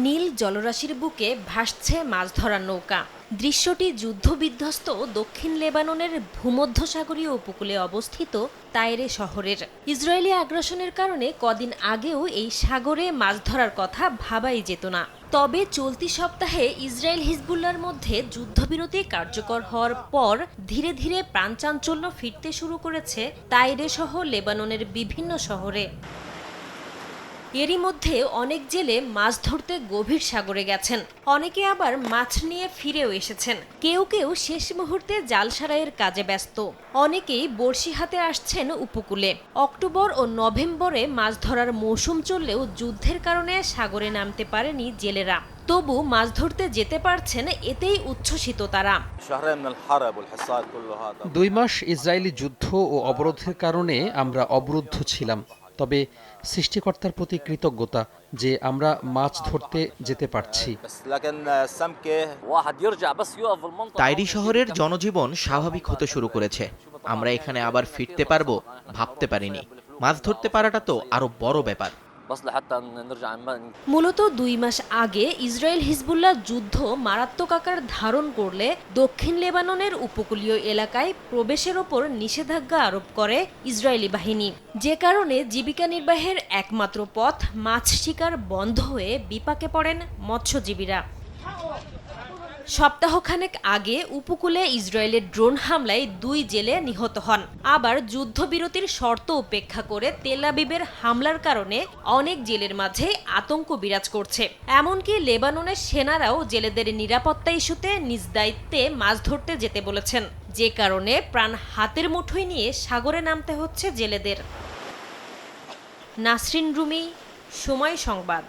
নীল জলরাশির বুকে ভাসছে মাছ ধরার নৌকা। দৃশ্যটি যুদ্ধবিধ্বস্ত দক্ষিণ লেবাননের ভূমধ্যসাগরীয় উপকূলে অবস্থিত তাইরে শহরের। ইসরায়েলি আগ্রাসনের কারণে কদিন আগেও এই সাগরে মাছ ধরার কথা ভাবাই যেত না। তবে চলতি সপ্তাহে ইসরায়েল হিজবুল্লাহর মধ্যে যুদ্ধবিরতি কার্যকর হওয়ার পর ধীরে ধীরে প্রাণচাঞ্চল্য ফিরতে শুরু করেছে তাইরে সহ লেবাননের বিভিন্ন শহরে। এরই মধ্যে অনেক জেলে মাছ ধরতে গভীর সাগরে গেছেন, অনেকে আবার মাছ নিয়ে ফিরেও এসেছেন। কেউ কেউ শেষ মুহূর্তে জাল সারাইয়ের কাজে ব্যস্ত, অনেকেই বড়শি হাতে আসছেন উপকূলে। অক্টোবর ও নভেম্বরে মাছ ধরার মৌসুম চললেও যুদ্ধের কারণে সাগরে নামতে পারেনি জেলেরা। তবু মাছ ধরতে যেতে পারছেন, এতেই উচ্ছ্বসিত তারা। 2 মাস ইসরায়েলি যুদ্ধ ও অবরোধের কারণে আমরা অবরুদ্ধ ছিলাম, তবে সৃষ্টিকর্তার প্রতি কৃতজ্ঞতা যে আমরা মাছ ধরতে যেতে পারছি। তাইরি শহরের জনজীবন স্বাভাবিক হতে শুরু করেছে। আমরা এখানে আবার ফিরতে পারবো ভাবতে পারিনি। মাছ ধরতে পারাটা তো আরো বড় ব্যাপার। মূলত 2 মাস আগে ইসরায়েল হিজবুল্লাহ যুদ্ধ মারাত্মক আকার ধারণ করলে দক্ষিণ লেবাননের উপকূলীয় এলাকায় প্রবেশের ওপর নিষেধাজ্ঞা আরোপ করে ইসরায়েলি বাহিনী, যে কারণে জীবিকা নির্বাহের একমাত্র পথ মাছ শিকার বন্ধ হয়ে বিপাকে পড়েন মৎস্যজীবীরা। সপ্তাহখানেক আগে উপকূলে ইসরায়েলের ড্রোন হামলায় 2 জেলে নিহত হন। আবার যুদ্ধবিরতির শর্ত উপেক্ষা করে তেল আবিবের হামলার কারণে অনেক জেলের মাঝে আতঙ্ক বিরাজ করছে। এমনকি লেবাননের সেনারাও জেলেদের নিরাপত্তা ইস্যুতে নিজ দায়িত্বে মাছ ধরতে যেতে বলেছেন, যে কারণে প্রাণ হাতের মুঠোয় নিয়ে সাগরে নামতে হচ্ছে জেলেদের। নাসরিন রুমি, সময় সংবাদ।